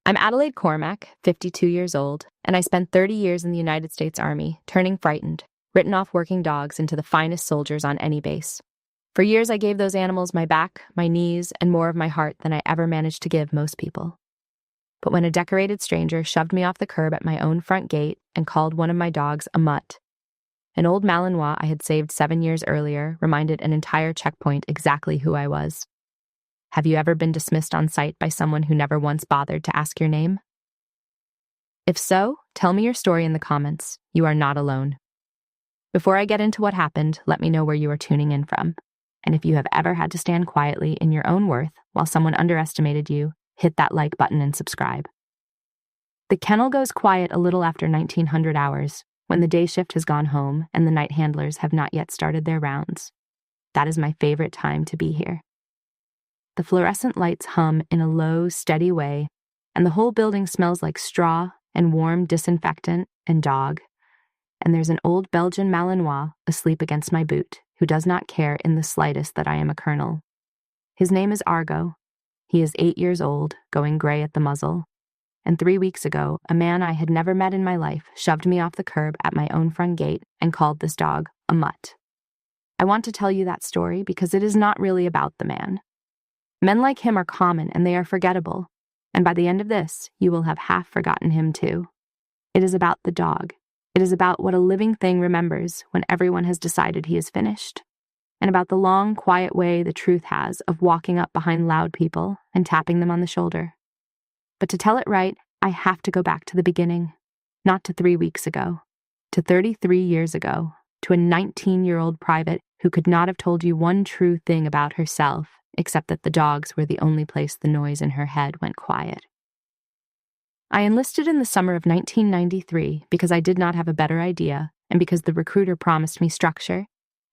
I'm Adelaide Cormack, 52 years old, and I spent 30 years in the United States Army, turning frightened, written off working dogs into the finest soldiers on any base. For years, I gave those animals my back, my knees, and more of my heart than I ever managed to give most people. But when a decorated stranger shoved me off the curb at my own front gate and called one of my dogs a Mutt, an old Malinois I had saved 7 years earlier reminded an entire checkpoint exactly who I was. Have you ever been dismissed on sight by someone who never once bothered to ask your name? If so, tell me your story in the comments. You are not alone. Before I get into what happened, let me know where you are tuning in from. And if you have ever had to stand quietly in your own worth while someone underestimated you, hit that like button and subscribe. The kennel goes quiet a little after 1900 hours, when the day shift has gone home and the night handlers have not yet started their rounds. That is my favorite time to be here. The fluorescent lights hum in a low, steady way, and the whole building smells like straw and warm disinfectant and dog. And there's an old Belgian Malinois asleep against my boot, who does not care in the slightest that I am a colonel. His name is Argo. He is 8 years old, going gray at the muzzle. And 3 weeks ago, a man I had never met in my life shoved me off the curb at my own front gate and called this dog a Mutt. I want to tell you that story because it is not really about the man. Men like him are common and they are forgettable, and by the end of this, you will have half forgotten him too. It is about the dog. It is about what a living thing remembers when everyone has decided he is finished, and about the long, quiet way the truth has of walking up behind loud people and tapping them on the shoulder. But to tell it right, I have to go back to the beginning, not to 3 weeks ago, to 33 years ago, to a 19-year-old private who could not have told you one true thing about herself, except that the dogs were the only place the noise in her head went quiet. I enlisted in the summer of 1993 because I did not have a better idea and because the recruiter promised me structure,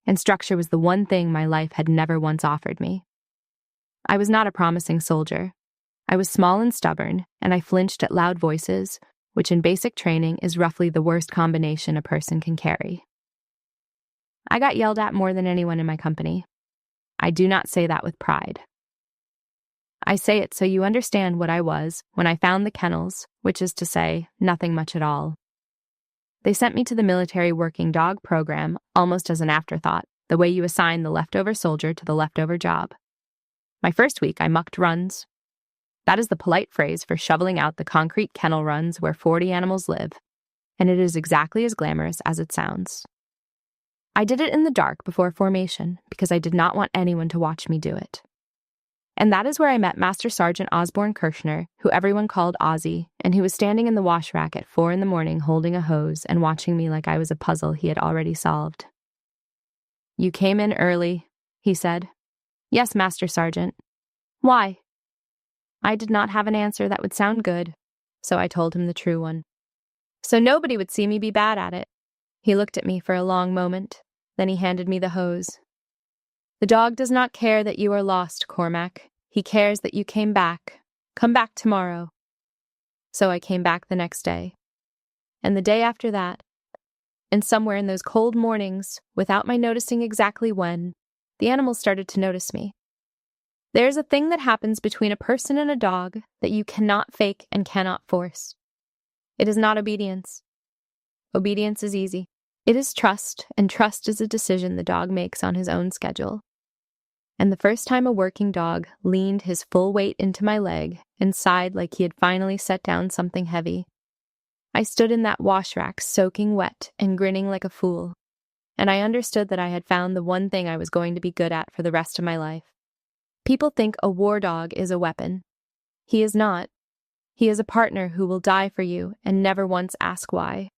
and structure was the one thing my life had never once offered me. I was not a promising soldier. I was small and stubborn, and I flinched at loud voices, which in basic training is roughly the worst combination a person can carry. I got yelled at more than anyone in my company. I do not say that with pride. I say it so you understand what I was when I found the kennels, which is to say, nothing much at all. They sent me to the military working dog program almost as an afterthought, the way you assign the leftover soldier to the leftover job. My first week, I mucked runs. That is the polite phrase for shoveling out the concrete kennel runs where 40 animals live, and it is exactly as glamorous as it sounds. I did it in the dark before formation because I did not want anyone to watch me do it. And that is where I met Master Sergeant Osborne Kirshner, who everyone called Ozzy, and who was standing in the wash rack at 4 a.m. holding a hose and watching me like I was a puzzle he had already solved. "You came in early," he said. "Yes, Master Sergeant." "Why?" I did not have an answer that would sound good, so I told him the true one. So nobody would see me be bad at it. He looked at me for a long moment, then he handed me the hose. "The dog does not care that you are lost, Cormac. He cares that you came back. Come back tomorrow." So I came back the next day. And the day after that. And somewhere in those cold mornings, without my noticing exactly when, the animals started to notice me. There is a thing that happens between a person and a dog that you cannot fake and cannot force. It is not obedience. Obedience is easy. It is trust, and trust is a decision the dog makes on his own schedule. And the first time a working dog leaned his full weight into my leg and sighed like he had finally set down something heavy, I stood in that wash rack soaking wet and grinning like a fool, and I understood that I had found the one thing I was going to be good at for the rest of my life. People think a war dog is a weapon. He is not. He is a partner who will die for you and never once ask why.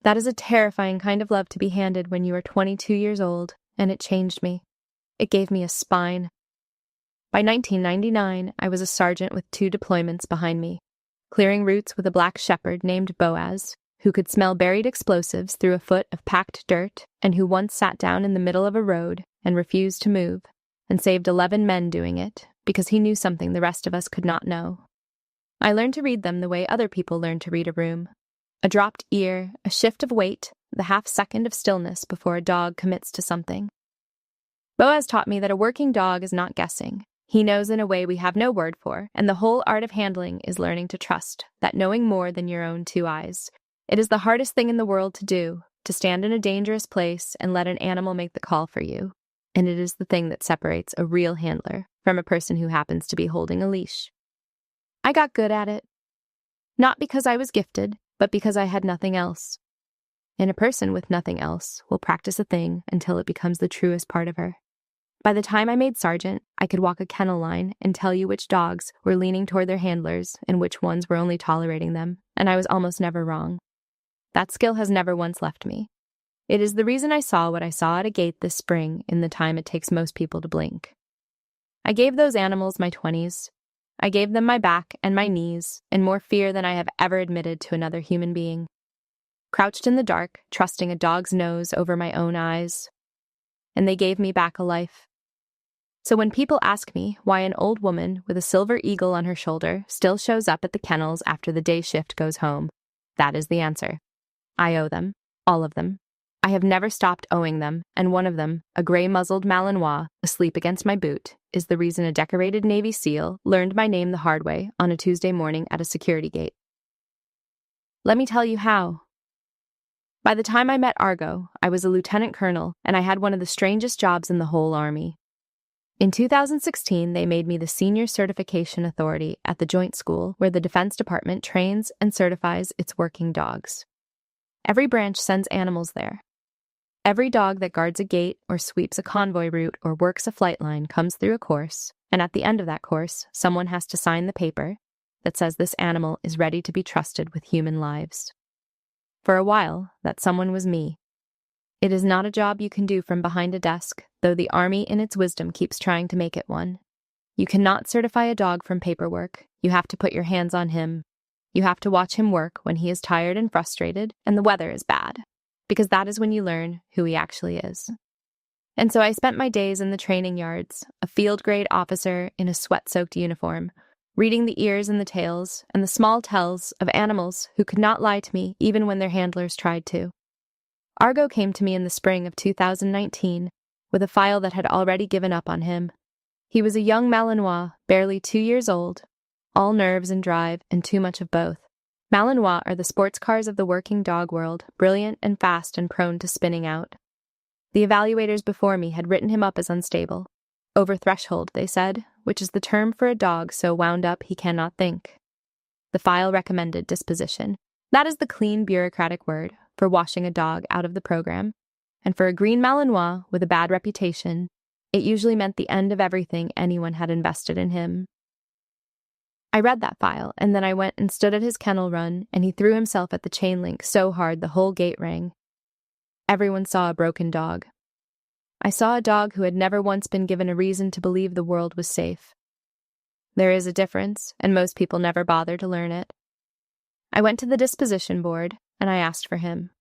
That is a terrifying kind of love to be handed when you are 22 years old, and it changed me. It gave me a spine. By 1999, I was a sergeant with 2 deployments behind me, clearing routes with a black shepherd named Boaz, who could smell buried explosives through a foot of packed dirt and who once sat down in the middle of a road and refused to move, and saved 11 men doing it because he knew something the rest of us could not know. I learned to read them the way other people learn to read a room. A dropped ear, a shift of weight, the half-second of stillness before a dog commits to something. Boaz taught me that a working dog is not guessing, He knows in a way we have no word for, and the whole art of handling is learning to trust, that knowing more than your own two eyes. It is the hardest thing in the world to do, to stand in a dangerous place and let an animal make the call for you. And it is the thing that separates a real handler from a person who happens to be holding a leash. I got good at it. Not because I was gifted, but because I had nothing else. And a person with nothing else will practice a thing until it becomes the truest part of her. By the time I made sergeant, I could walk a kennel line and tell you which dogs were leaning toward their handlers and which ones were only tolerating them, and I was almost never wrong. That skill has never once left me. It is the reason I saw what I saw at a gate this spring in the time it takes most people to blink. I gave those animals my 20s. I gave them my back and my knees, and more fear than I have ever admitted to another human being. Crouched in the dark, trusting a dog's nose over my own eyes. And they gave me back a life. So when people ask me why an old woman with a silver eagle on her shoulder still shows up at the kennels after the day shift goes home, that is the answer. I owe them, all of them. I have never stopped owing them, and one of them, a gray-muzzled Malinois, asleep against my boot, is the reason a decorated Navy SEAL learned my name the hard way on a Tuesday morning at a security gate. Let me tell you how. By the time I met Argo, I was a lieutenant colonel, and I had one of the strangest jobs in the whole Army. In 2016, they made me the Senior Certification Authority at the Joint School where the Defense Department trains and certifies its working dogs. Every branch sends animals there. Every dog that guards a gate or sweeps a convoy route or works a flight line comes through a course, and at the end of that course, someone has to sign the paper that says this animal is ready to be trusted with human lives. For a while, that someone was me. It is not a job you can do from behind a desk, though the Army in its wisdom keeps trying to make it one. You cannot certify a dog from paperwork. You have to put your hands on him. You have to watch him work when he is tired and frustrated and the weather is bad, because that is when you learn who he actually is. And so I spent my days in the training yards, a field-grade officer in a sweat-soaked uniform, reading the ears and the tails and the small tells of animals who could not lie to me even when their handlers tried to. Argo came to me in the spring of 2019 with a file that had already given up on him. He was a young Malinois, barely 2 years old, all nerves and drive and too much of both. Malinois are the sports cars of the working dog world, brilliant and fast and prone to spinning out. The evaluators before me had written him up as unstable. Over threshold, they said, which is the term for a dog so wound up he cannot think. The file recommended disposition. That is the clean bureaucratic word for washing a dog out of the program, and for a green Malinois with a bad reputation, it usually meant the end of everything anyone had invested in him. I read that file, and then I went and stood at his kennel run, and he threw himself at the chain link so hard the whole gate rang. Everyone saw a broken dog. I saw a dog who had never once been given a reason to believe the world was safe. There is a difference, and most people never bother to learn it. I went to the disposition board, and I asked for him.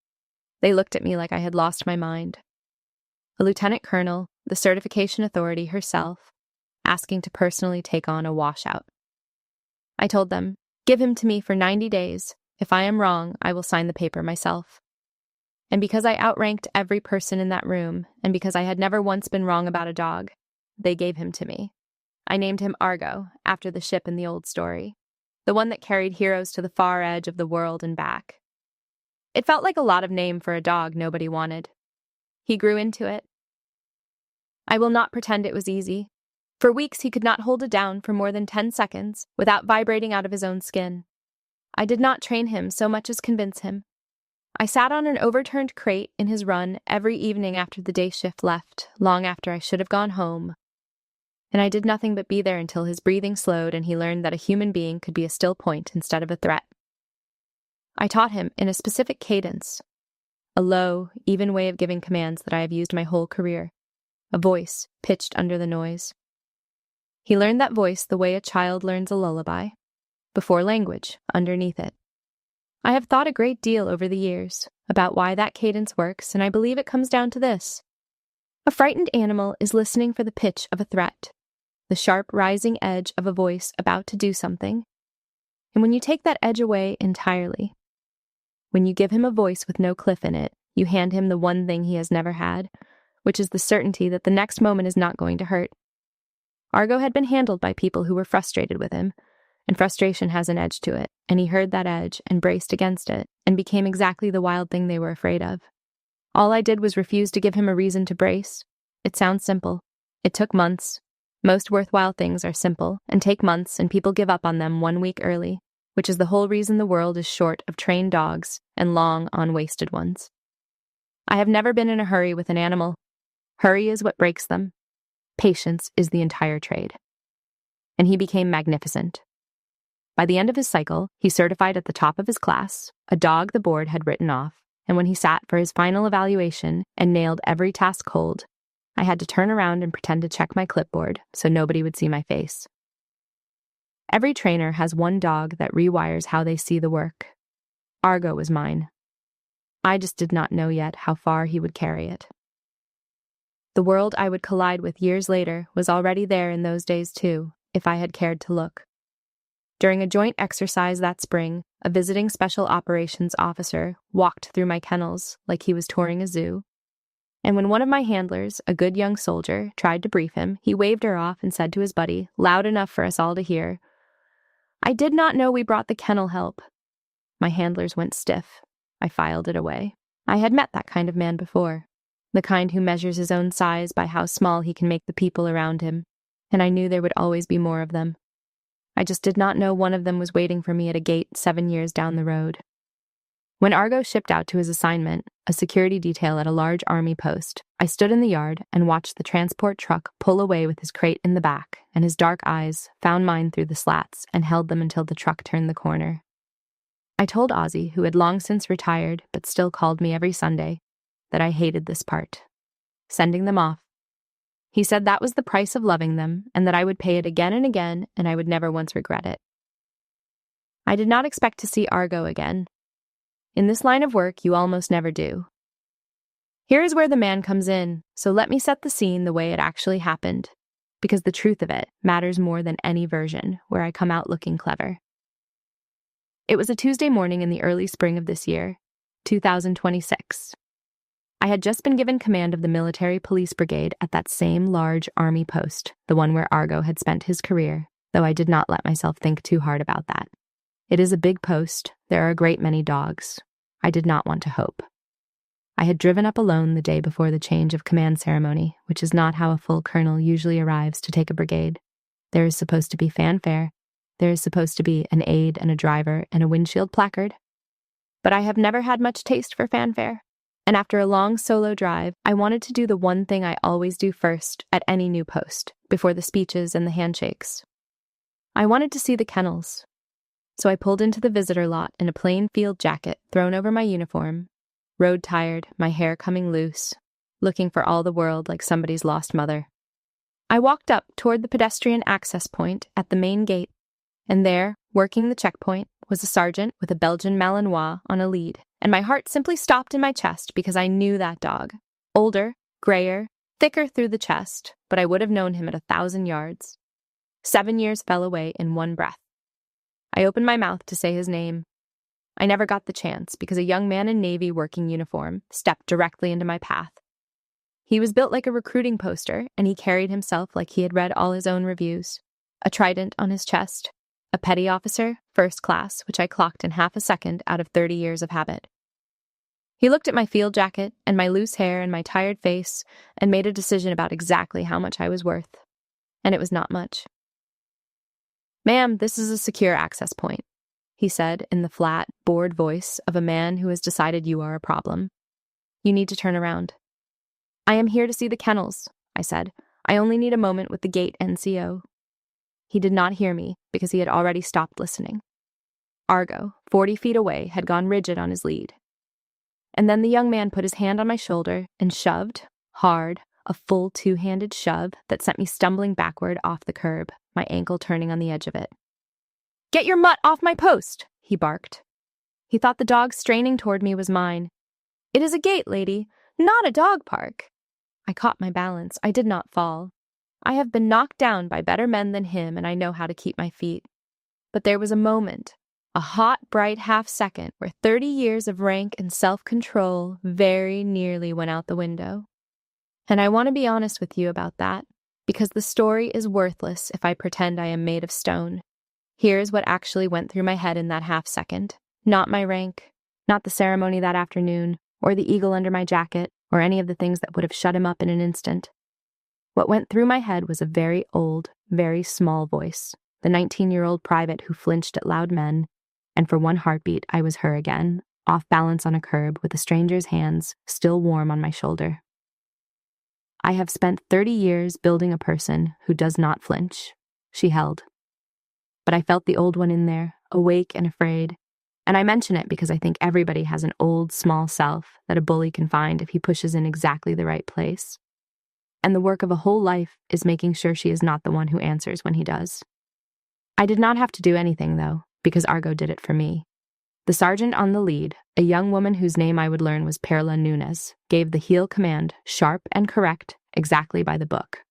They looked at me like I had lost my mind. A lieutenant colonel, the certification authority herself, asking to personally take on a washout. I told them, give him to me for 90 days. If I am wrong, I will sign the paper myself. And because I outranked every person in that room, and because I had never once been wrong about a dog, they gave him to me. I named him Argo, after the ship in the old story, the one that carried heroes to the far edge of the world and back. It felt like a lot of name for a dog nobody wanted. He grew into it. I will not pretend it was easy. For weeks he could not hold it down for more than 10 seconds without vibrating out of his own skin. I did not train him so much as convince him. I sat on an overturned crate in his run every evening after the day shift left, long after I should have gone home. And I did nothing but be there until his breathing slowed and he learned that a human being could be a still point instead of a threat. I taught him in a specific cadence, a low, even way of giving commands that I have used my whole career, a voice pitched under the noise. He learned that voice the way a child learns a lullaby, before language, underneath it. I have thought a great deal over the years about why that cadence works, and I believe it comes down to this. A frightened animal is listening for the pitch of a threat, the sharp rising edge of a voice about to do something. And when you take that edge away entirely, when you give him a voice with no cliff in it, you hand him the one thing he has never had, which is the certainty that the next moment is not going to hurt. Argo had been handled by people who were frustrated with him, and frustration has an edge to it, and he heard that edge and braced against it and became exactly the wild thing they were afraid of. All I did was refuse to give him a reason to brace. It sounds simple. It took months. Most worthwhile things are simple and take months, and people give up on them 1 week early, which is the whole reason the world is short of trained dogs and long on wasted ones. I have never been in a hurry with an animal. Hurry is what breaks them. Patience is the entire trade. And he became magnificent. By the end of his cycle, he certified at the top of his class, a dog the board had written off, and when he sat for his final evaluation and nailed every task cold, I had to turn around and pretend to check my clipboard so nobody would see my face. Every trainer has one dog that rewires how they see the work. Argo was mine. I just did not know yet how far he would carry it. The world I would collide with years later was already there in those days too, if I had cared to look. During a joint exercise that spring, a visiting special operations officer walked through my kennels like he was touring a zoo. And when one of my handlers, a good young soldier, tried to brief him, he waved her off and said to his buddy, loud enough for us all to hear, "I did not know we brought the kennel help." My handlers went stiff. I filed it away. I had met that kind of man before, the kind who measures his own size by how small he can make the people around him, and I knew there would always be more of them. I just did not know one of them was waiting for me at a gate 7 years down the road. When Argo shipped out to his assignment, a security detail at a large army post, I stood in the yard and watched the transport truck pull away with his crate in the back, and his dark eyes found mine through the slats and held them until the truck turned the corner. I told Ozzy, who had long since retired but still called me every Sunday, that I hated this part. Sending them off. He said that was the price of loving them, and that I would pay it again and again, and I would never once regret it. I did not expect to see Argo again. In this line of work, you almost never do. Here is where the man comes in, so let me set the scene the way it actually happened, because the truth of it matters more than any version where I come out looking clever. It was a Tuesday morning in the early spring of this year, 2026. I had just been given command of the military police brigade at that same large army post, the one where Argo had spent his career, though I did not let myself think too hard about that. It is a big post. There are a great many dogs. I did not want to hope. I had driven up alone the day before the change of command ceremony, which is not how a full colonel usually arrives to take a brigade. There is supposed to be fanfare. There is supposed to be an aide and a driver and a windshield placard. But I have never had much taste for fanfare. And after a long solo drive, I wanted to do the one thing I always do first at any new post, before the speeches and the handshakes. I wanted to see the kennels. So I pulled into the visitor lot in a plain field jacket thrown over my uniform, road tired, my hair coming loose, looking for all the world like somebody's lost mother. I walked up toward the pedestrian access point at the main gate, and there, working the checkpoint, was a sergeant with a Belgian Malinois on a lead, and my heart simply stopped in my chest because I knew that dog. Older, grayer, thicker through the chest, but I would have known him at 1,000 yards. 7 years fell away in one breath. I opened my mouth to say his name. I never got the chance because a young man in Navy working uniform stepped directly into my path. He was built like a recruiting poster, and he carried himself like he had read all his own reviews. A trident on his chest. A petty officer, first class, which I clocked in half a second out of 30 years of habit. He looked at my field jacket and my loose hair and my tired face and made a decision about exactly how much I was worth. And it was not much. "Ma'am, this is a secure access point," he said in the flat, bored voice of a man who has decided you are a problem. "You need to turn around." "I am here to see the kennels," I said. "I only need a moment with the gate NCO." He did not hear me because he had already stopped listening. Argo, 40 feet away, had gone rigid on his lead. And then the young man put his hand on my shoulder and shoved, hard, a full 2-handed shove that sent me stumbling backward off the curb, my ankle turning on the edge of it. "Get your mutt off my post," he barked. He thought the dog straining toward me was mine. "It is a gate, lady, not a dog park." I caught my balance. I did not fall. I have been knocked down by better men than him, and I know how to keep my feet. But there was a moment, a hot, bright half-second, where 30 years of rank and self-control very nearly went out the window. And I want to be honest with you about that. because the story is worthless if I pretend I am made of stone. Here's what actually went through my head in that half second. Not my rank, not the ceremony that afternoon, or the eagle under my jacket, or any of the things that would have shut him up in an instant. What went through my head was a very old, very small voice, the 19-year-old private who flinched at loud men, and for one heartbeat I was her again, off balance on a curb with a stranger's hands still warm on my shoulder. I have spent 30 years building a person who does not flinch, she held. But I felt the old one in there, awake and afraid, and I mention it because I think everybody has an old, small self that a bully can find if he pushes in exactly the right place. And the work of a whole life is making sure she is not the one who answers when he does. I did not have to do anything, though, because Argo did it for me. The sergeant on the lead, a young woman whose name I would learn was Perla Nunes, gave the heel command, sharp and correct, exactly by the book.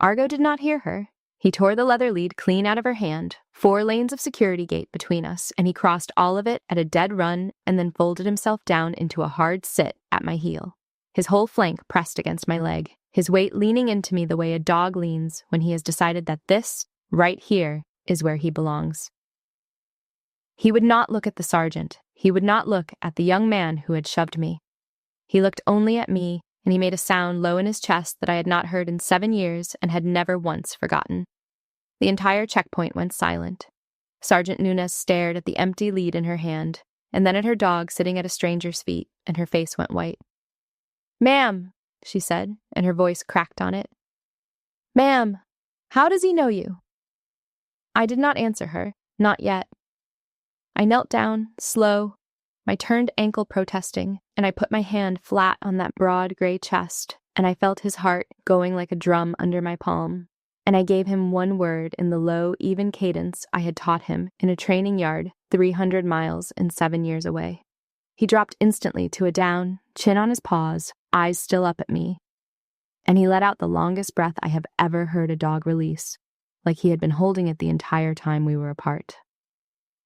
Argo did not hear her. He tore the leather lead clean out of her hand, 4 lanes of security gate between us, and he crossed all of it at a dead run and then folded himself down into a hard sit at my heel. His whole flank pressed against my leg, his weight leaning into me the way a dog leans when he has decided that this, right here, is where he belongs. He would not look at the sergeant. He would not look at the young man who had shoved me. He looked only at me, and he made a sound low in his chest that I had not heard in 7 years and had never once forgotten. The entire checkpoint went silent. Sergeant Nunes stared at the empty lead in her hand, and then at her dog sitting at a stranger's feet, and her face went white. "Ma'am," she said, and her voice cracked on it. "Ma'am, how does he know you?" I did not answer her, not yet. I knelt down, slow, my turned ankle protesting, and I put my hand flat on that broad gray chest, and I felt his heart going like a drum under my palm. And I gave him one word in the low, even cadence I had taught him in a training yard 300 miles and 7 years away. He dropped instantly to a down, chin on his paws, eyes still up at me. And he let out the longest breath I have ever heard a dog release, like he had been holding it the entire time we were apart.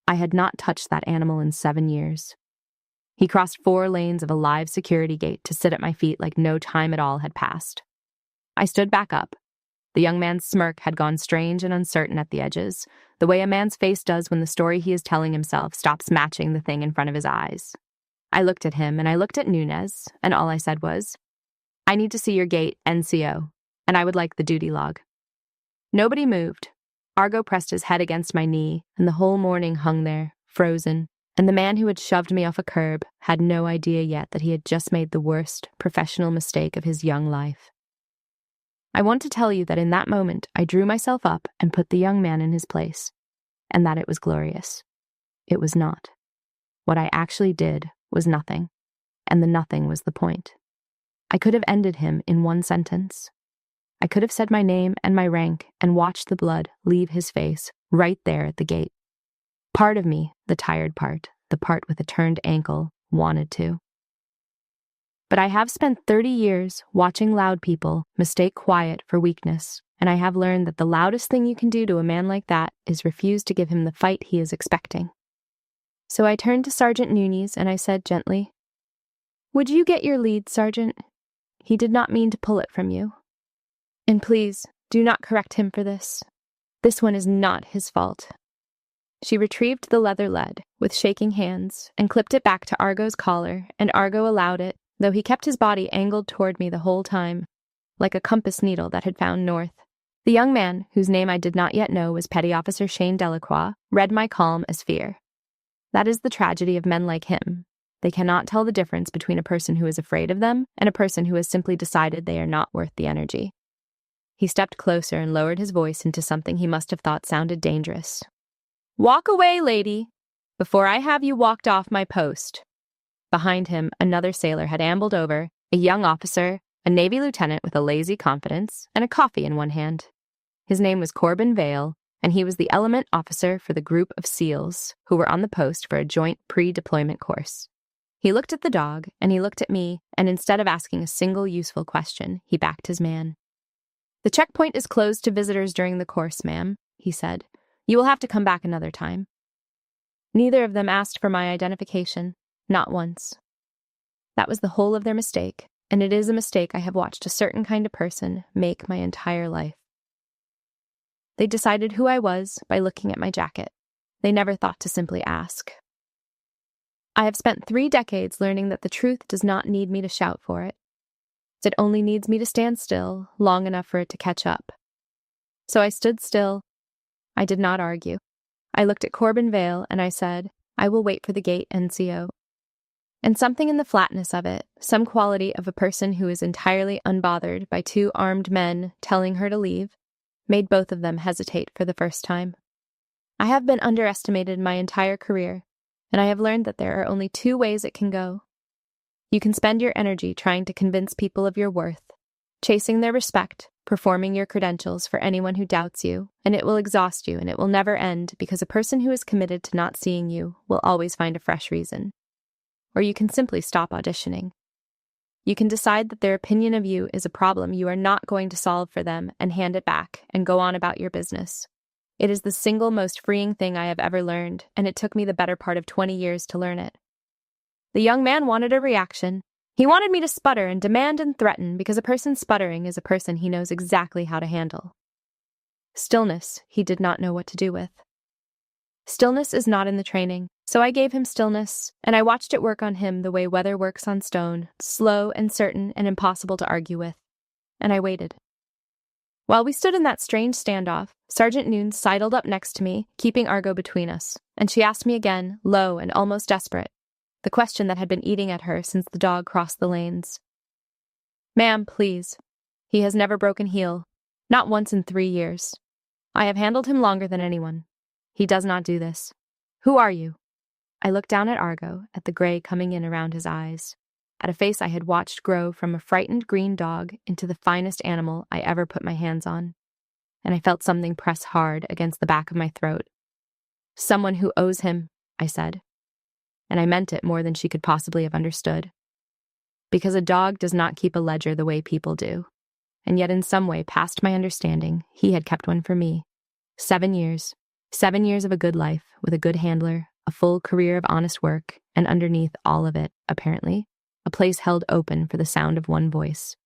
I had not touched that animal in 7 years. He crossed 4 lanes of a live security gate to sit at my feet like no time at all had passed. I stood back up. The young man's smirk had gone strange and uncertain at the edges, the way a man's face does when the story he is telling himself stops matching the thing in front of his eyes. I looked at him, and I looked at Nunes, and all I said was, "I need to see your gate, NCO, and I would like the duty log." Nobody moved. Argo pressed his head against my knee, and the whole morning hung there, frozen, and the man who had shoved me off a curb had no idea yet that he had just made the worst professional mistake of his young life. I want to tell you that in that moment I drew myself up and put the young man in his place, and that it was glorious. It was not. What I actually did was nothing, and the nothing was the point. I could have ended him in one sentence. I could have said my name and my rank and watched the blood leave his face right there at the gate. Part of me, the tired part, the part with a turned ankle, wanted to. But I have spent 30 years watching loud people mistake quiet for weakness, and I have learned that the loudest thing you can do to a man like that is refuse to give him the fight he is expecting. So I turned to Sergeant Nunes and I said gently, "Would you get your lead, Sergeant? He did not mean to pull it from you. And please, do not correct him for this. This one is not his fault." She retrieved the leather lead with shaking hands and clipped it back to Argo's collar, and Argo allowed it, though he kept his body angled toward me the whole time, like a compass needle that had found north. The young man, whose name I did not yet know was Petty Officer Shane Delacroix, read my calm as fear. That is the tragedy of men like him. They cannot tell the difference between a person who is afraid of them and a person who has simply decided they are not worth the energy. He stepped closer and lowered his voice into something he must have thought sounded dangerous. "Walk away, lady, before I have you walked off my post." Behind him, another sailor had ambled over, a young officer, a Navy lieutenant with a lazy confidence, and a coffee in one hand. His name was Corbin Vale, and he was the element officer for the group of SEALs who were on the post for a joint pre-deployment course. He looked at the dog, and he looked at me, and instead of asking a single useful question, he backed his man. "The checkpoint is closed to visitors during the course, ma'am," he said. "You will have to come back another time." Neither of them asked for my identification. Not once. That was the whole of their mistake, and it is a mistake I have watched a certain kind of person make my entire life. They decided who I was by looking at my jacket. They never thought to simply ask. I have spent 3 decades learning that the truth does not need me to shout for it. It only needs me to stand still long enough for it to catch up. So I stood still. I did not argue. I looked at Corbin Vale and I said, I will wait for the gate, NCO. And something in the flatness of it, some quality of a person who is entirely unbothered by 2 armed men telling her to leave, made both of them hesitate for the first time. I have been underestimated my entire career, and I have learned that there are only 2 ways it can go. You can spend your energy trying to convince people of your worth, chasing their respect, performing your credentials for anyone who doubts you, and it will exhaust you and it will never end because a person who is committed to not seeing you will always find a fresh reason. Or you can simply stop auditioning. You can decide that their opinion of you is a problem you are not going to solve for them and hand it back and go on about your business. It is the single most freeing thing I have ever learned, and it took me the better part of 20 years to learn it. The young man wanted a reaction. He wanted me to sputter and demand and threaten because a person sputtering is a person he knows exactly how to handle. Stillness he did not know what to do with. Stillness is not in the training, so I gave him stillness, and I watched it work on him the way weather works on stone, slow and certain and impossible to argue with. And I waited. While we stood in that strange standoff, Sergeant Noon sidled up next to me, keeping Argo between us, and she asked me again, low and almost desperate, the question that had been eating at her since the dog crossed the lanes. Ma'am, please. He has never broken heel, not once in 3 years. I have handled him longer than anyone. He does not do this. Who are you? I looked down at Argo, at the gray coming in around his eyes, at a face I had watched grow from a frightened green dog into the finest animal I ever put my hands on, and I felt something press hard against the back of my throat. Someone who owes him, I said, and I meant it more than she could possibly have understood. Because a dog does not keep a ledger the way people do, and yet in some way past my understanding, he had kept one for me. 7 years. 7 years of a good life, with a good handler, a full career of honest work, and underneath all of it, apparently, a place held open for the sound of one voice.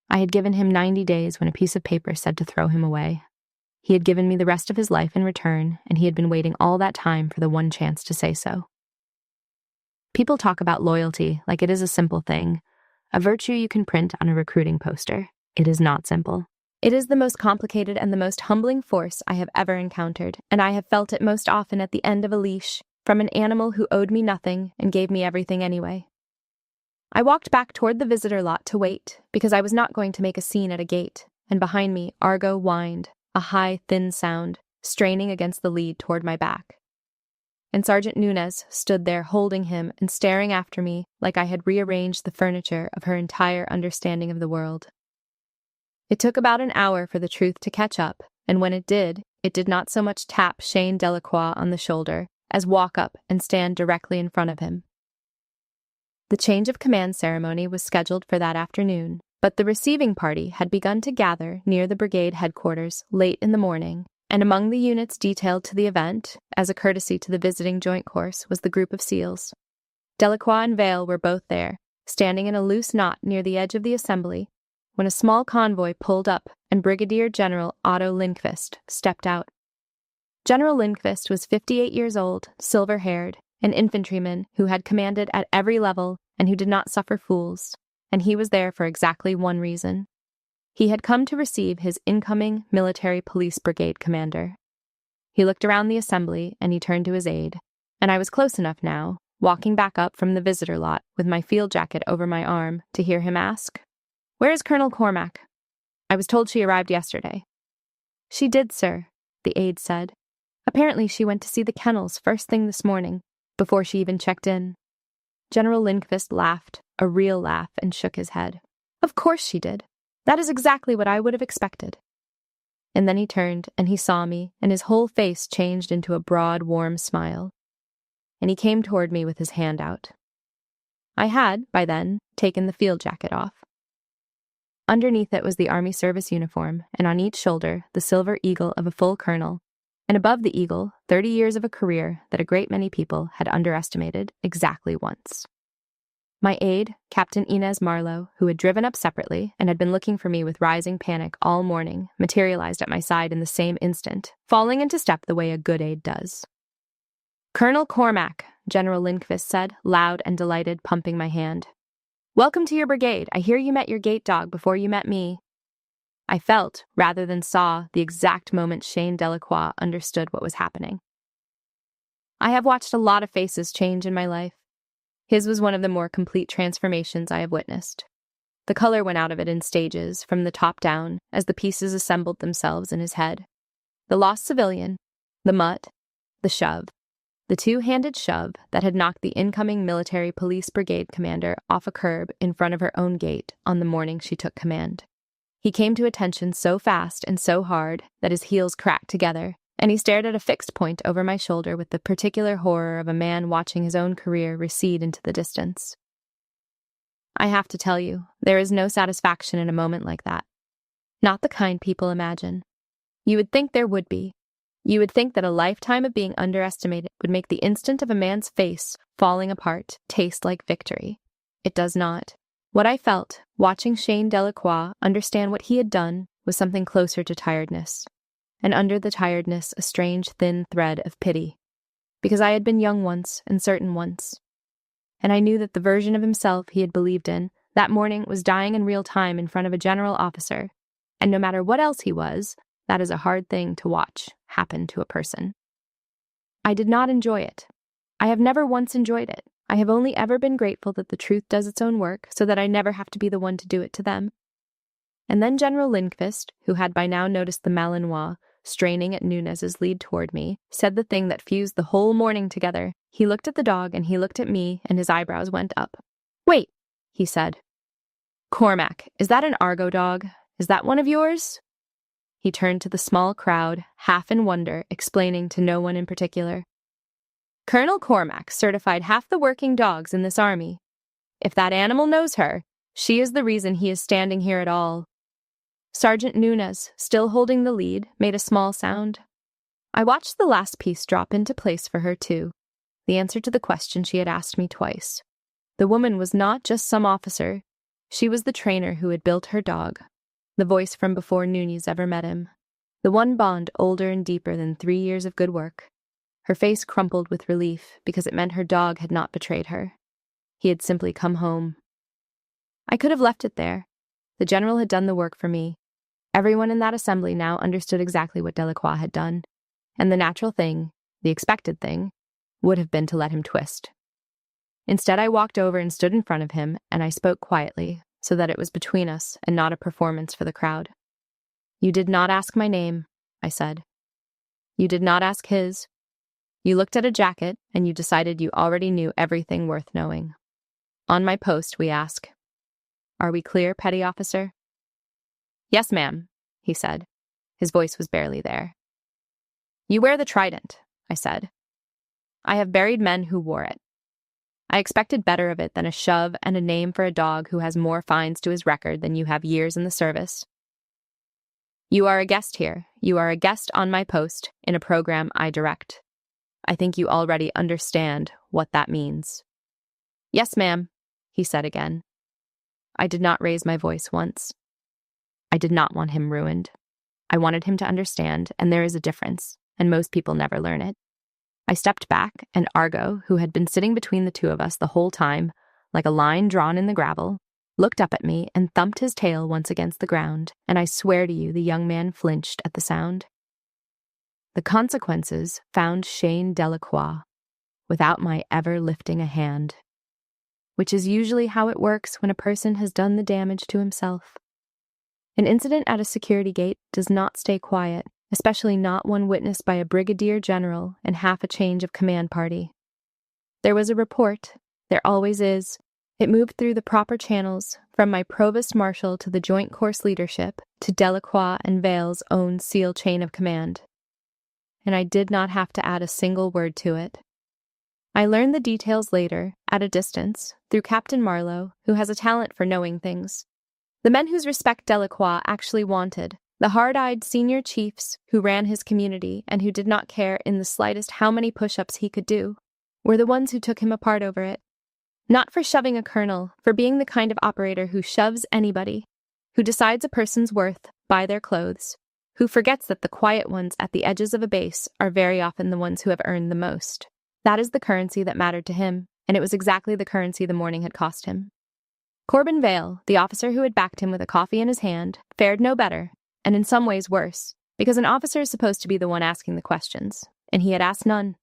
I had given him 90 days when a piece of paper said to throw him away. He had given me the rest of his life in return, and he had been waiting all that time for the one chance to say so. People talk about loyalty like it is a simple thing, a virtue you can print on a recruiting poster. It is not simple. It is the most complicated and the most humbling force I have ever encountered, and I have felt it most often at the end of a leash, from an animal who owed me nothing and gave me everything anyway. I walked back toward the visitor lot to wait, because I was not going to make a scene at a gate, and behind me Argo whined, a high, thin sound, straining against the lead toward my back. And Sergeant Nunez stood there holding him and staring after me like I had rearranged the furniture of her entire understanding of the world. It took about an hour for the truth to catch up, and when it did not so much tap Shane Delacroix on the shoulder as walk up and stand directly in front of him. The change of command ceremony was scheduled for that afternoon, but the receiving party had begun to gather near the brigade headquarters late in the morning, and among the units detailed to the event, as a courtesy to the visiting joint course, was the group of SEALs. Delacroix and Vale were both there, standing in a loose knot near the edge of the assembly, when a small convoy pulled up and Brigadier General Otto Lindqvist stepped out. General Lindqvist was 58 years old, silver-haired, an infantryman who had commanded at every level and who did not suffer fools, and he was there for exactly one reason. He had come to receive his incoming military police brigade commander. He looked around the assembly and he turned to his aide, and I was close enough now, walking back up from the visitor lot with my field jacket over my arm, to hear him ask, "Where is Colonel Cormack? I was told she arrived yesterday." "She did, sir," the aide said. "Apparently she went to see the kennels first thing this morning, before she even checked in." General Lindqvist laughed, a real laugh, and shook his head. "Of course she did. That is exactly what I would have expected." And then he turned and he saw me, and his whole face changed into a broad, warm smile. And he came toward me with his hand out. I had, by then, taken the field jacket off. Underneath it was the Army service uniform, and on each shoulder the silver eagle of a full colonel, and above the eagle 30 years of a career that a great many people had underestimated exactly once. My aide, Captain Inez Marlowe, who had driven up separately and had been looking for me with rising panic all morning, materialized at my side in the same instant, falling into step the way a good aide does. "Colonel Cormac," General Lindqvist said, loud and delighted, pumping my hand. "Welcome to your brigade. I hear you met your gate dog before you met me." I felt, rather than saw, the exact moment Shane Delacroix understood what was happening. I have watched a lot of faces change in my life. His was one of the more complete transformations I have witnessed. The color went out of it in stages, from the top down, as the pieces assembled themselves in his head. The lost civilian, the Mutt, the shove. The two-handed shove that had knocked the incoming military police brigade commander off a curb in front of her own gate on the morning she took command. He came to attention so fast and so hard that his heels cracked together, and he stared at a fixed point over my shoulder with the particular horror of a man watching his own career recede into the distance. I have to tell you, there is no satisfaction in a moment like that. Not the kind people imagine. You would think there would be. You would think that a lifetime of being underestimated would make the instant of a man's face falling apart taste like victory. It does not. What I felt, watching Shane Delacroix understand what he had done, was something closer to tiredness. And under the tiredness, a strange thin thread of pity. Because I had been young once and certain once. And I knew that the version of himself he had believed in that morning was dying in real time in front of a general officer. And no matter what else he was, that is a hard thing to watch happen to a person. I did not enjoy it. I have never once enjoyed it. I have only ever been grateful that the truth does its own work so that I never have to be the one to do it to them. And then General Lindqvist, who had by now noticed the Malinois straining at Nunez's lead toward me, said the thing that fused the whole morning together. He looked at the dog and he looked at me and his eyebrows went up. "Wait," he said. "Cormac, is that an Argo dog? Is that one of yours?" He turned to the small crowd, half in wonder, explaining to no one in particular. "Colonel Cormac certified half the working dogs in this army. If that animal knows her, she is the reason he is standing here at all." Sergeant Nunez, still holding the lead, made a small sound. I watched the last piece drop into place for her, too, the answer to the question she had asked me twice. The woman was not just some officer. She was the trainer who had built her dog, the voice from before Nunez ever met him, the one bond older and deeper than 3 years of good work. Her face crumpled with relief because it meant her dog had not betrayed her. He had simply come home. I could have left it there. The general had done the work for me. Everyone in that assembly now understood exactly what Delacroix had done, and the natural thing, the expected thing, would have been to let him twist. Instead, I walked over and stood in front of him, and I spoke quietly, so that it was between us and not a performance for the crowd. "You did not ask my name," I said. "You did not ask his. You looked at a jacket, and you decided you already knew everything worth knowing. On my post, we ask, are we clear, petty officer?" "Yes, ma'am," he said. His voice was barely there. "You wear the trident," I said. "I have buried men who wore it. I expected better of it than a shove and a name for a dog who has more fines to his record than you have years in the service. You are a guest here. You are a guest on my post in a program I direct. I think you already understand what that means." "Yes, ma'am," he said again. I did not raise my voice once. I did not want him ruined. I wanted him to understand, and there is a difference, and most people never learn it. I stepped back, and Argo, who had been sitting between the two of us the whole time, like a line drawn in the gravel, looked up at me and thumped his tail once against the ground, and I swear to you the young man flinched at the sound. The consequences found Shane Delacroix, without my ever lifting a hand, which is usually how it works when a person has done the damage to himself. An incident at a security gate does not stay quiet, especially not one witnessed by a brigadier general and half a change of command party. There was a report. There always is. It moved through the proper channels, from my provost marshal to the joint course leadership, to Delacroix and Vale's own SEAL chain of command. And I did not have to add a single word to it. I learned the details later, at a distance, through Captain Marlowe, who has a talent for knowing things. The men whose respect Delacroix actually wanted, the hard-eyed senior chiefs who ran his community and who did not care in the slightest how many push-ups he could do, were the ones who took him apart over it. Not for shoving a colonel, for being the kind of operator who shoves anybody, who decides a person's worth by their clothes, who forgets that the quiet ones at the edges of a base are very often the ones who have earned the most. That is the currency that mattered to him, and it was exactly the currency the morning had cost him. Corbin Vale, the officer who had backed him with a coffee in his hand, fared no better, and in some ways worse, because an officer is supposed to be the one asking the questions, and he had asked none.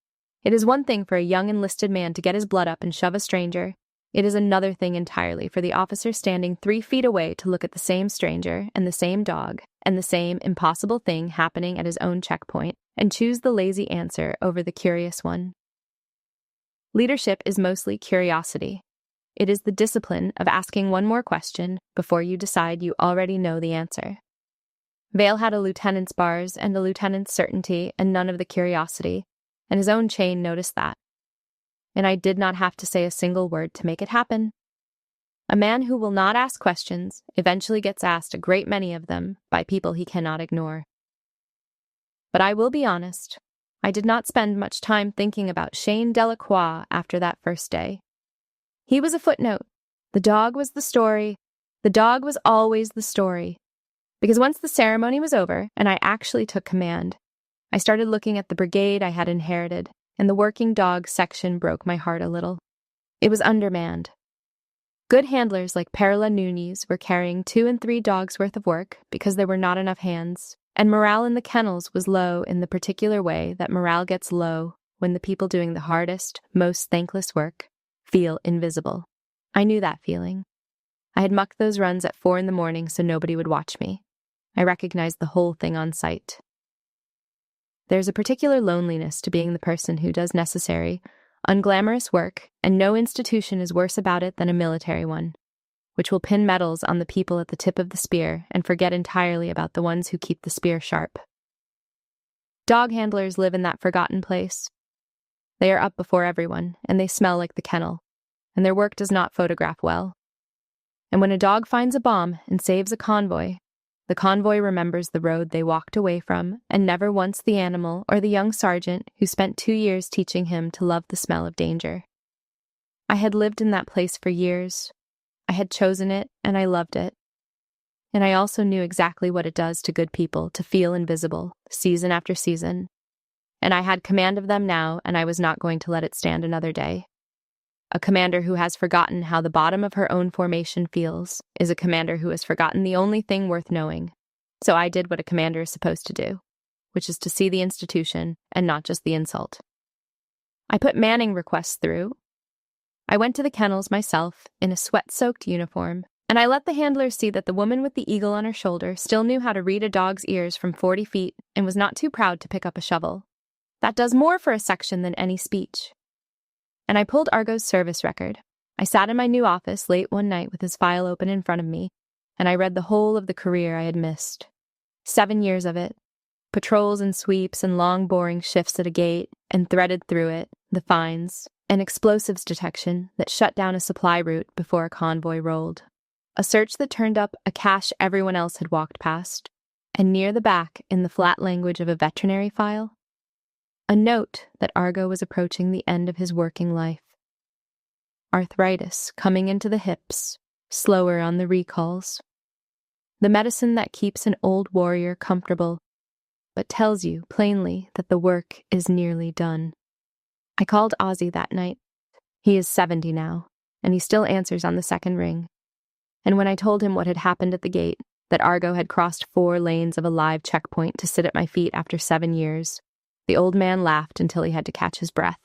It is one thing for a young enlisted man to get his blood up and shove a stranger. It is another thing entirely for the officer standing 3 feet away to look at the same stranger and the same dog and the same impossible thing happening at his own checkpoint and choose the lazy answer over the curious one. Leadership is mostly curiosity. It is the discipline of asking one more question before you decide you already know the answer. Vale had a lieutenant's bars and a lieutenant's certainty and none of the curiosity, and his own chain noticed that. And I did not have to say a single word to make it happen. A man who will not ask questions eventually gets asked a great many of them by people he cannot ignore. But I will be honest, I did not spend much time thinking about Shane Delacroix after that first day. He was a footnote. The dog was the story. The dog was always the story. Because once the ceremony was over and I actually took command, I started looking at the brigade I had inherited, and the working dog section broke my heart a little. It was undermanned. Good handlers like Perla Nunez were carrying 2 and 3 dogs' worth of work because there were not enough hands, and morale in the kennels was low in the particular way that morale gets low when the people doing the hardest, most thankless work feel invisible. I knew that feeling. I had mucked those runs at 4 a.m. so nobody would watch me. I recognized the whole thing on sight. There's a particular loneliness to being the person who does necessary, unglamorous work, and no institution is worse about it than a military one, which will pin medals on the people at the tip of the spear and forget entirely about the ones who keep the spear sharp. Dog handlers live in that forgotten place. They are up before everyone, and they smell like the kennel, and their work does not photograph well. And when a dog finds a bomb and saves a convoy, the convoy remembers the road they walked away from and never once the animal or the young sergeant who spent 2 years teaching him to love the smell of danger. I had lived in that place for years. I had chosen it, and I loved it. And I also knew exactly what it does to good people to feel invisible, season after season. And I had command of them now, and I was not going to let it stand another day. A commander who has forgotten how the bottom of her own formation feels is a commander who has forgotten the only thing worth knowing. So I did what a commander is supposed to do, which is to see the institution and not just the insult. I put manning requests through. I went to the kennels myself in a sweat-soaked uniform, and I let the handlers see that the woman with the eagle on her shoulder still knew how to read a dog's ears from 40 feet and was not too proud to pick up a shovel. That does more for a section than any speech. And I pulled Argo's service record. I sat in my new office late one night with his file open in front of me, and I read the whole of the career I had missed. 7 years of it. Patrols and sweeps and long boring shifts at a gate, and threaded through it, the fines, and explosives detection that shut down a supply route before a convoy rolled. A search that turned up a cache everyone else had walked past, and near the back, in the flat language of a veterinary file, a note that Argo was approaching the end of his working life. Arthritis coming into the hips, slower on the recalls. The medicine that keeps an old warrior comfortable, but tells you plainly that the work is nearly done. I called Ozzy that night. He is 70 now, and he still answers on the second ring. And when I told him what had happened at the gate, that Argo had crossed 4 lanes of a live checkpoint to sit at my feet after 7 years, the old man laughed until he had to catch his breath.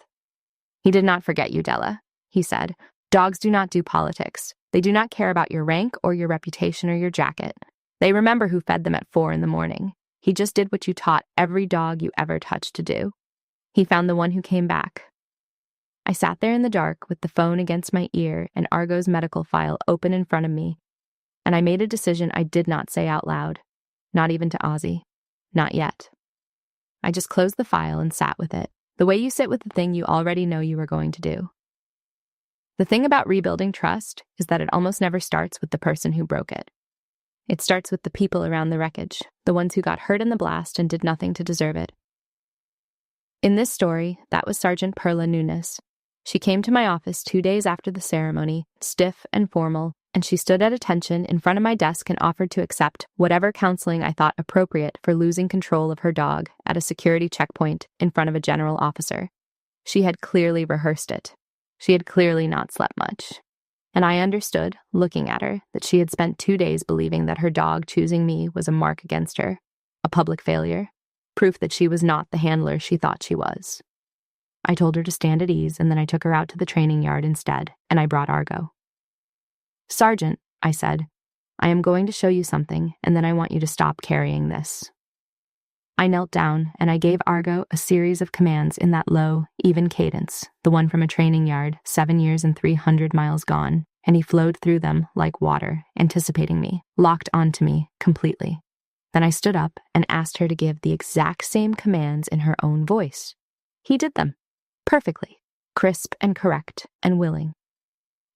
He did not forget you, Della, he said. Dogs do not do politics. They do not care about your rank or your reputation or your jacket. They remember who fed them at 4 a.m. He just did what you taught every dog you ever touched to do. He found the one who came back. I sat there in the dark with the phone against my ear and Argo's medical file open in front of me, and I made a decision I did not say out loud, not even to Ozzy. Not yet. I just closed the file and sat with it, the way you sit with the thing you already know you are going to do. The thing about rebuilding trust is that it almost never starts with the person who broke it. It starts with the people around the wreckage, the ones who got hurt in the blast and did nothing to deserve it. In this story, that was Sergeant Perla Nunez. She came to my office 2 days after the ceremony, stiff and formal, and she stood at attention in front of my desk and offered to accept whatever counseling I thought appropriate for losing control of her dog at a security checkpoint in front of a general officer. She had clearly rehearsed it. She had clearly not slept much. And I understood, looking at her, that she had spent 2 days believing that her dog choosing me was a mark against her, a public failure, proof that she was not the handler she thought she was. I told her to stand at ease, and then I took her out to the training yard instead, and I brought Argo. "Sergeant," I said, "I am going to show you something, and then I want you to stop carrying this." I knelt down, and I gave Argo a series of commands in that low, even cadence, the one from a training yard 7 years and 300 miles gone, and he flowed through them like water, anticipating me, locked onto me completely. Then I stood up and asked her to give the exact same commands in her own voice. He did them. Perfectly. Crisp and correct and willing.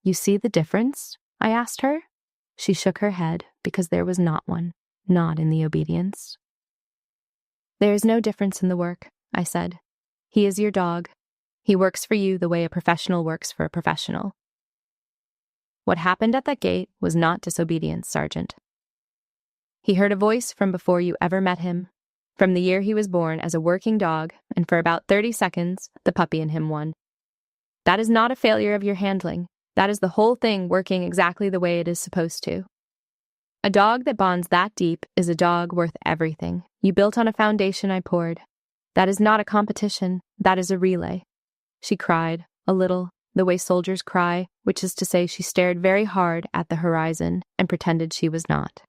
"You see the difference?" I asked her. She shook her head because there was not one, not in the obedience. "There is no difference in the work," I said. "He is your dog. He works for you the way a professional works for a professional." What happened at that gate was not disobedience, Sergeant. He heard a voice from before you ever met him, from the year he was born as a working dog, and for about 30 seconds, the puppy in him won. That is not a failure of your handling. That is the whole thing working exactly the way it is supposed to. A dog that bonds that deep is a dog worth everything. You built on a foundation I poured. That is not a competition. That is a relay. She cried, a little, the way soldiers cry, which is to say she stared very hard at the horizon and pretended she was not.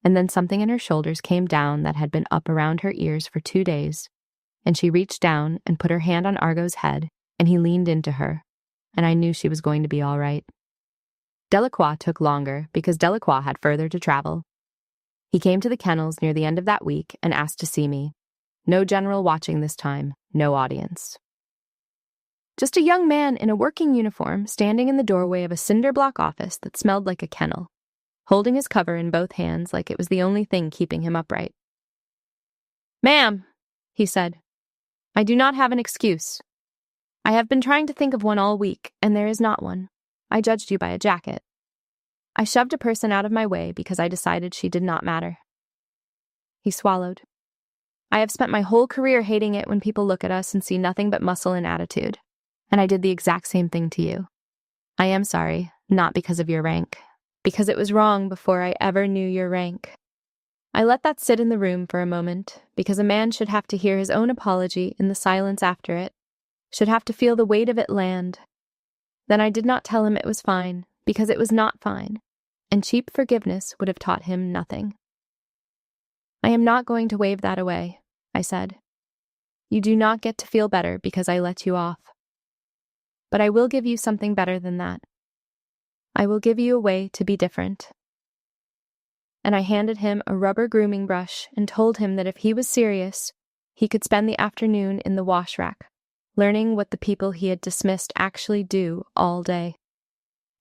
And then something in her shoulders came down that had been up around her ears for 2 days, and she reached down and put her hand on Argo's head, and he leaned into her, and I knew she was going to be all right. Delacroix took longer because Delacroix had further to travel. He came to the kennels near the end of that week and asked to see me. No general watching this time, no audience. Just a young man in a working uniform standing in the doorway of a cinder block office that smelled like a kennel, holding his cover in both hands like it was the only thing keeping him upright. "Ma'am," he said, "I do not have an excuse. I have been trying to think of one all week, and there is not one. I judged you by a jacket." I shoved a person out of my way because I decided she did not matter. He swallowed. "I have spent my whole career hating it when people look at us and see nothing but muscle and attitude. And I did the exact same thing to you. I am sorry, not because of your rank, because it was wrong before I ever knew your rank." I let that sit in the room for a moment, because a man should have to hear his own apology in the silence after it, should have to feel the weight of it land. Then I did not tell him it was fine, because it was not fine, and cheap forgiveness would have taught him nothing. "I am not going to wave that away," I said. "You do not get to feel better because I let you off. But I will give you something better than that. I will give you a way to be different." And I handed him a rubber grooming brush and told him that if he was serious, he could spend the afternoon in the wash rack, learning what the people he had dismissed actually do all day.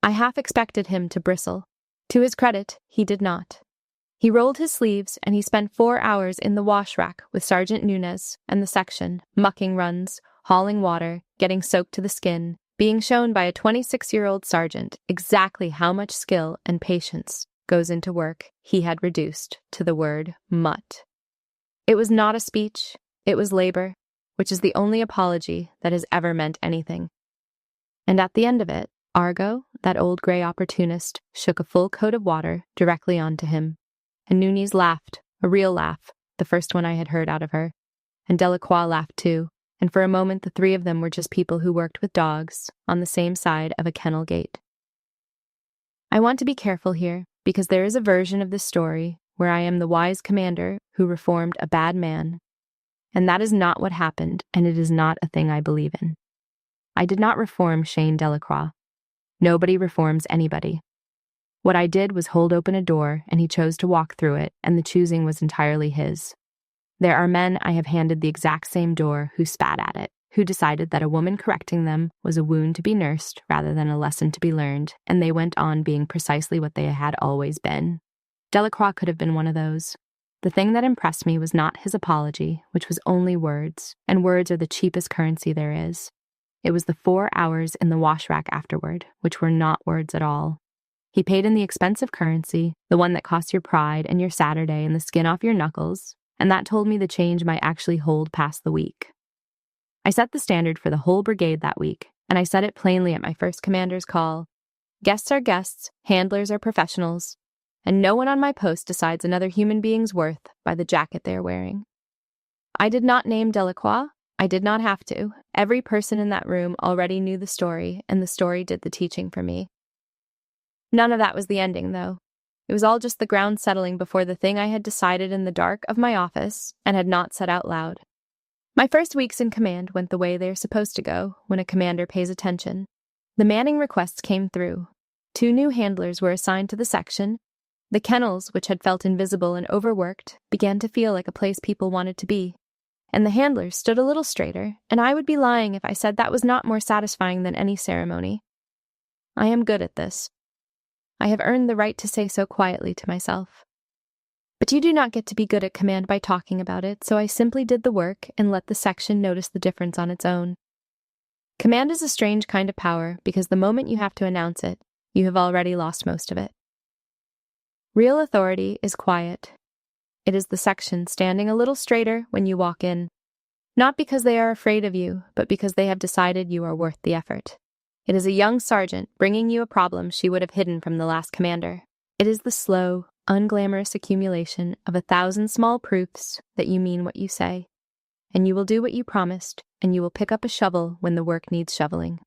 I half expected him to bristle. To his credit, he did not. He rolled his sleeves and he spent 4 hours in the wash rack with Sergeant Nunez and the section, mucking runs, hauling water, getting soaked to the skin, being shown by a 26-year-old sergeant exactly how much skill and patience goes into work he had reduced to the word mutt. It was not a speech, it was labor, which is the only apology that has ever meant anything. And at the end of it, Argo, that old gray opportunist, shook a full coat of water directly onto him. And Nunez laughed, a real laugh, the first one I had heard out of her. And Delacroix laughed too, and for a moment the three of them were just people who worked with dogs on the same side of a kennel gate. I want to be careful here, because there is a version of this story where I am the wise commander who reformed a bad man. And that is not what happened, and it is not a thing I believe in. I did not reform Shane Delacroix. Nobody reforms anybody. What I did was hold open a door, and he chose to walk through it, and the choosing was entirely his. There are men I have handed the exact same door who spat at it, who decided that a woman correcting them was a wound to be nursed rather than a lesson to be learned, and they went on being precisely what they had always been. Delacroix could have been one of those. The thing that impressed me was not his apology, which was only words, and words are the cheapest currency there is. It was the 4 hours in the wash rack afterward, which were not words at all. He paid in the expensive currency, the one that costs your pride and your Saturday and the skin off your knuckles, and that told me the change might actually hold past the week. I set the standard for the whole brigade that week, and I said it plainly at my first commander's call. Guests are guests, handlers are professionals, and no one on my post decides another human being's worth by the jacket they are wearing. I did not name Delacroix. I did not have to. Every person in that room already knew the story, and the story did the teaching for me. None of that was the ending, though. It was all just the ground settling before the thing I had decided in the dark of my office and had not said out loud. My first weeks in command went the way they are supposed to go when a commander pays attention. The manning requests came through. 2 new handlers were assigned to the section. The kennels, which had felt invisible and overworked, began to feel like a place people wanted to be. And the handlers stood a little straighter, and I would be lying if I said that was not more satisfying than any ceremony. I am good at this. I have earned the right to say so quietly to myself. But you do not get to be good at command by talking about it, so I simply did the work and let the section notice the difference on its own. Command is a strange kind of power because the moment you have to announce it, you have already lost most of it. Real authority is quiet. It is the section standing a little straighter when you walk in, not because they are afraid of you, but because they have decided you are worth the effort. It is a young sergeant bringing you a problem she would have hidden from the last commander. It is the slow, unglamorous accumulation of 1,000 small proofs that you mean what you say, and you will do what you promised, and you will pick up a shovel when the work needs shoveling.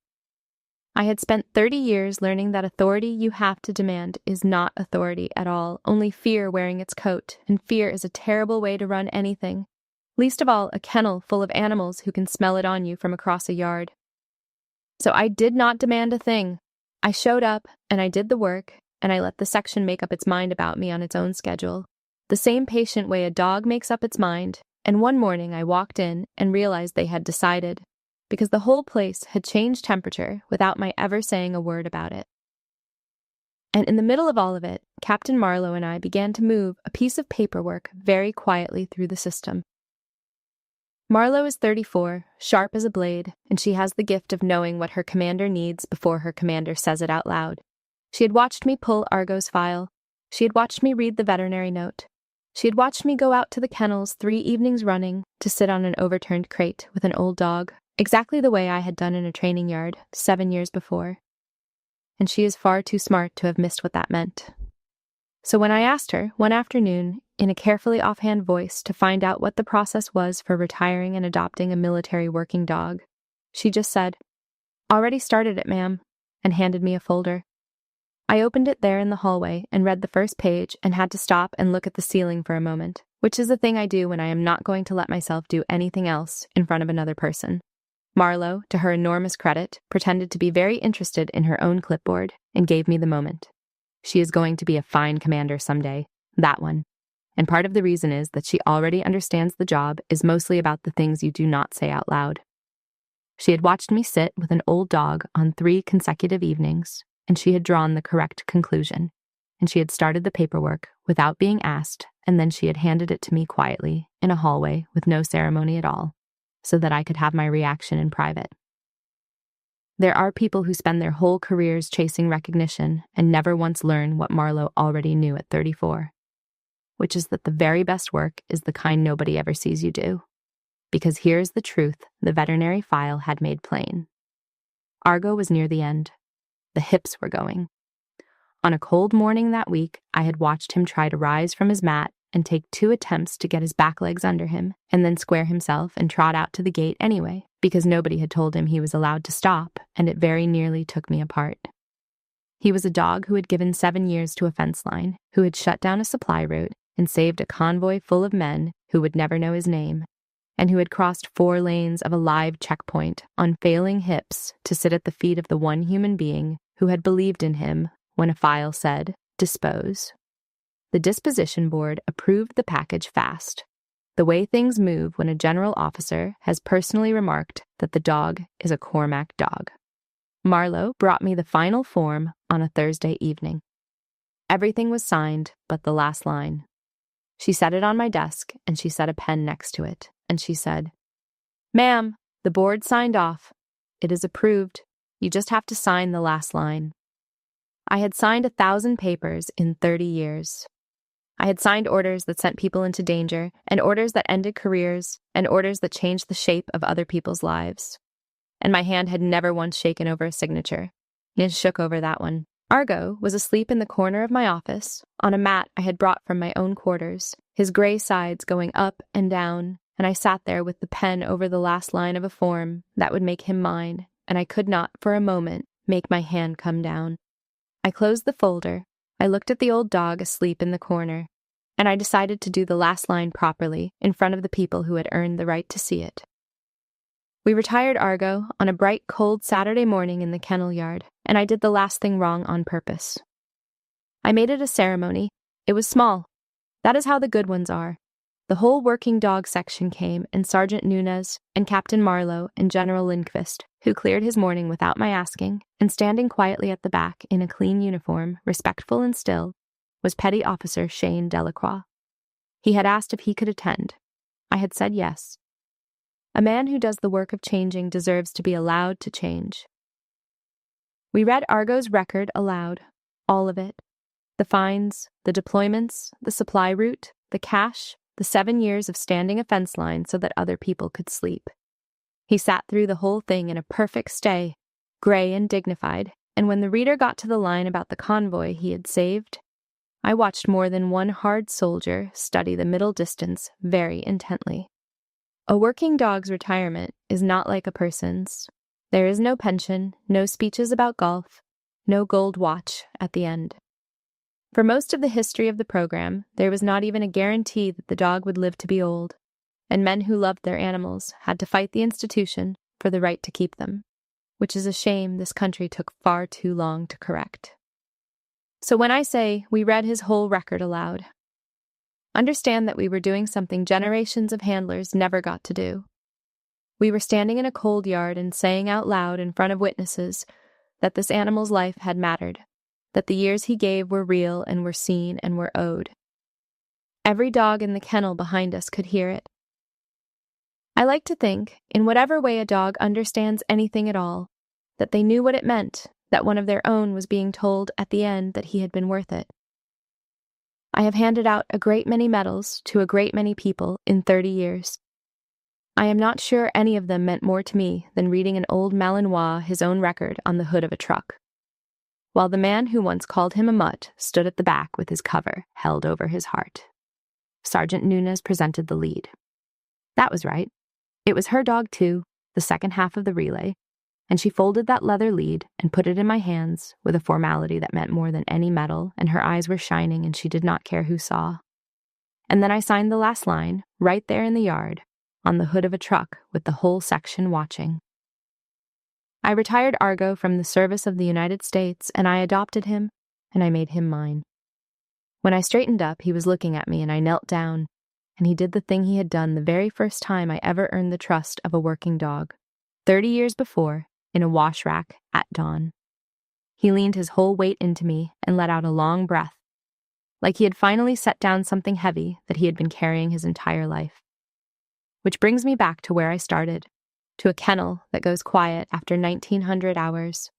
I had spent 30 years learning that authority you have to demand is not authority at all, only fear wearing its coat, and fear is a terrible way to run anything, least of all a kennel full of animals who can smell it on you from across a yard. So I did not demand a thing. I showed up, and I did the work, and I let the section make up its mind about me on its own schedule, the same patient way a dog makes up its mind, and one morning I walked in and realized they had decided, because the whole place had changed temperature without my ever saying a word about it. And in the middle of all of it, Captain Marlowe and I began to move a piece of paperwork very quietly through the system. Marlowe is 34, sharp as a blade, and she has the gift of knowing what her commander needs before her commander says it out loud. She had watched me pull Argo's file. She had watched me read the veterinary note. She had watched me go out to the kennels 3 evenings running to sit on an overturned crate with an old dog, exactly the way I had done in a training yard 7 years before. And she is far too smart to have missed what that meant. So when I asked her, one afternoon, in a carefully offhand voice, to find out what the process was for retiring and adopting a military working dog, she just said, "Already started it, ma'am," and handed me a folder. I opened it there in the hallway and read the first page and had to stop and look at the ceiling for a moment, which is the thing I do when I am not going to let myself do anything else in front of another person. Marlowe, to her enormous credit, pretended to be very interested in her own clipboard and gave me the moment. She is going to be a fine commander someday, that one. And part of the reason is that she already understands the job is mostly about the things you do not say out loud. She had watched me sit with an old dog on 3 consecutive evenings, and she had drawn the correct conclusion, and she had started the paperwork without being asked, and then she had handed it to me quietly in a hallway with no ceremony at all, so that I could have my reaction in private. There are people who spend their whole careers chasing recognition and never once learn what Marlowe already knew at 34, which is that the very best work is the kind nobody ever sees you do. Because here's the truth the veterinary file had made plain. Argo was near the end. The hips were going. On a cold morning that week, I had watched him try to rise from his mat and take 2 attempts to get his back legs under him, and then square himself and trot out to the gate anyway, because nobody had told him he was allowed to stop, and it very nearly took me apart. He was a dog who had given 7 years to a fence line, who had shut down a supply route and saved a convoy full of men who would never know his name, and who had crossed 4 lanes of a live checkpoint on failing hips to sit at the feet of the one human being who had believed in him when a file said, "Dispose." The disposition board approved the package fast, the way things move when a general officer has personally remarked that the dog is a Cormac dog. Marlowe brought me the final form on a Thursday evening. Everything was signed but the last line. She set it on my desk, and she set a pen next to it, and she said, "Ma'am, the board signed off. It is approved. You just have to sign the last line. I had signed 1,000 papers in 30 years. I had signed orders that sent people into danger, and orders that ended careers, and orders that changed the shape of other people's lives. And my hand had never once shaken over a signature. It shook over that one. Argo was asleep in the corner of my office, on a mat I had brought from my own quarters, his gray sides going up and down, and I sat there with the pen over the last line of a form that would make him mine, and I could not, for a moment, make my hand come down. I closed the folder, I looked at the old dog asleep in the corner, and I decided to do the last line properly in front of the people who had earned the right to see it. We retired Argo on a bright, cold Saturday morning in the kennel yard, and I did the last thing wrong on purpose. I made it a ceremony. It was small. That is how the good ones are. The whole working dog section came, and Sergeant Nunez, and Captain Marlowe, and General Lindquist, who cleared his morning without my asking, and standing quietly at the back in a clean uniform, respectful and still, was Petty Officer Shane Delacroix. He had asked if he could attend. I had said yes. A man who does the work of changing deserves to be allowed to change. We read Argo's record aloud, all of it. The fines, the deployments, the supply route, the cash, the 7 years of standing a fence line so that other people could sleep. He sat through the whole thing in a perfect stay, gray and dignified, and when the reader got to the line about the convoy he had saved, I watched more than one hard soldier study the middle distance very intently. A working dog's retirement is not like a person's. There is no pension, no speeches about golf, no gold watch at the end. For most of the history of the program, there was not even a guarantee that the dog would live to be old, and men who loved their animals had to fight the institution for the right to keep them, which is a shame this country took far too long to correct. So when I say we read his whole record aloud, understand that we were doing something generations of handlers never got to do. We were standing in a cold yard and saying out loud in front of witnesses that this animal's life had mattered, that the years he gave were real and were seen and were owed. Every dog in the kennel behind us could hear it. I like to think, in whatever way a dog understands anything at all, that they knew what it meant, that one of their own was being told at the end that he had been worth it. I have handed out a great many medals to a great many people in 30 years. I am not sure any of them meant more to me than reading an old Malinois his own record on the hood of a truck, while the man who once called him a mutt stood at the back with his cover held over his heart. Sergeant Nunez presented the lead. That was right. It was her dog too, the second half of the relay, and she folded that leather lead and put it in my hands with a formality that meant more than any medal, and her eyes were shining and she did not care who saw. And then I signed the last line, right there in the yard, on the hood of a truck with the whole section watching. I retired Argo from the service of the United States, and I adopted him, and I made him mine. When I straightened up, he was looking at me, and I knelt down, and he did the thing he had done the very first time I ever earned the trust of a working dog, 30 years before, in a wash rack at dawn. He leaned his whole weight into me and let out a long breath, like he had finally set down something heavy that he had been carrying his entire life. Which brings me back to where I started, to a kennel that goes quiet after 1,900 hours,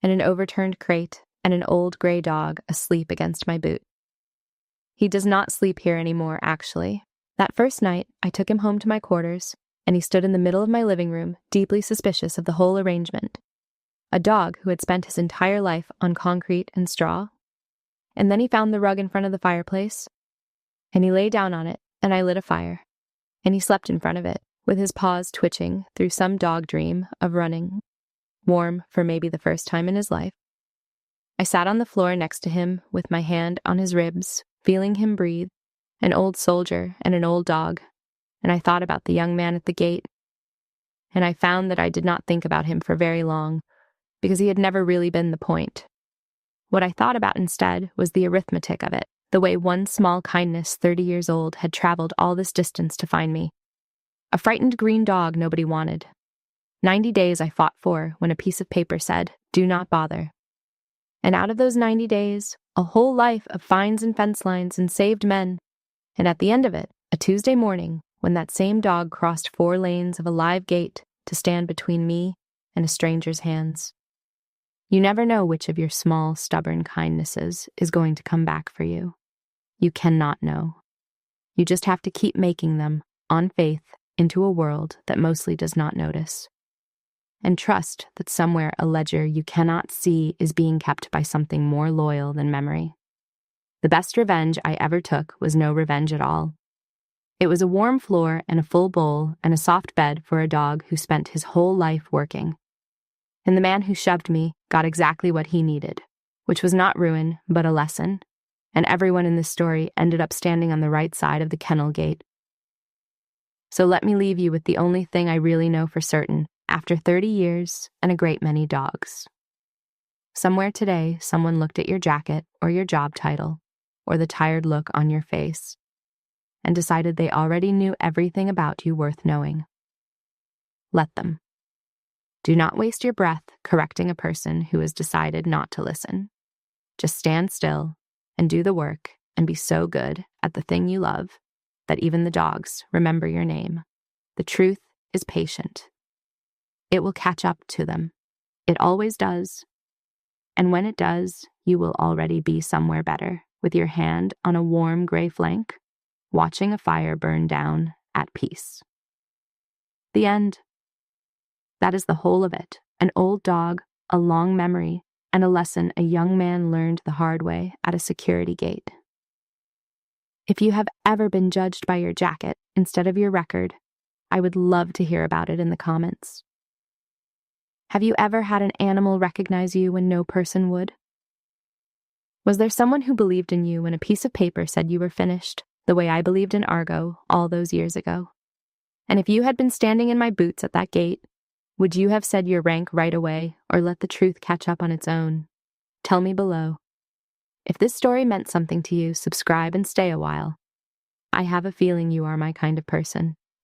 and an overturned crate and an old gray dog asleep against my boot. He does not sleep here anymore, actually. That first night, I took him home to my quarters, and he stood in the middle of my living room, deeply suspicious of the whole arrangement. A dog who had spent his entire life on concrete and straw. And then he found the rug in front of the fireplace, and he lay down on it, and I lit a fire. And he slept in front of it, with his paws twitching through some dog dream of running, warm for maybe the first time in his life. I sat on the floor next to him with my hand on his ribs, feeling him breathe, an old soldier and an old dog, and I thought about the young man at the gate, and I found that I did not think about him for very long, because he had never really been the point. What I thought about instead was the arithmetic of it, the way one small kindness 30 years old had traveled all this distance to find me. A frightened green dog nobody wanted. 90 days I fought for when a piece of paper said, "Do not bother." And out of those 90 days, a whole life of fines and fence lines and saved men, and at the end of it, a Tuesday morning, when that same dog crossed 4 lanes of a live gate to stand between me in a stranger's hands. You never know which of your small, stubborn kindnesses is going to come back for you. You cannot know. You just have to keep making them, on faith, into a world that mostly does not notice. And trust that somewhere a ledger you cannot see is being kept by something more loyal than memory. The best revenge I ever took was no revenge at all. It was a warm floor and a full bowl and a soft bed for a dog who spent his whole life working. And the man who shoved me got exactly what he needed, which was not ruin, but a lesson. And everyone in this story ended up standing on the right side of the kennel gate. So let me leave you with the only thing I really know for certain after 30 years and a great many dogs. Somewhere today, someone looked at your jacket or your job title or the tired look on your face and decided they already knew everything about you worth knowing. Let them. Do not waste your breath correcting a person who has decided not to listen. Just stand still and do the work and be so good at the thing you love that even the dogs remember your name. The truth is patient. It will catch up to them. It always does. And when it does, you will already be somewhere better, with your hand on a warm gray flank, watching a fire burn down at peace. The end. That is the whole of it. An old dog, a long memory, and a lesson a young man learned the hard way at a security gate. If you have ever been judged by your jacket instead of your record, I would love to hear about it in the comments. Have you ever had an animal recognize you when no person would? Was there someone who believed in you when a piece of paper said you were finished, the way I believed in Argo all those years ago? And if you had been standing in my boots at that gate, would you have said your rank right away or let the truth catch up on its own? Tell me below. If this story meant something to you, subscribe and stay a while. I have a feeling you are my kind of person.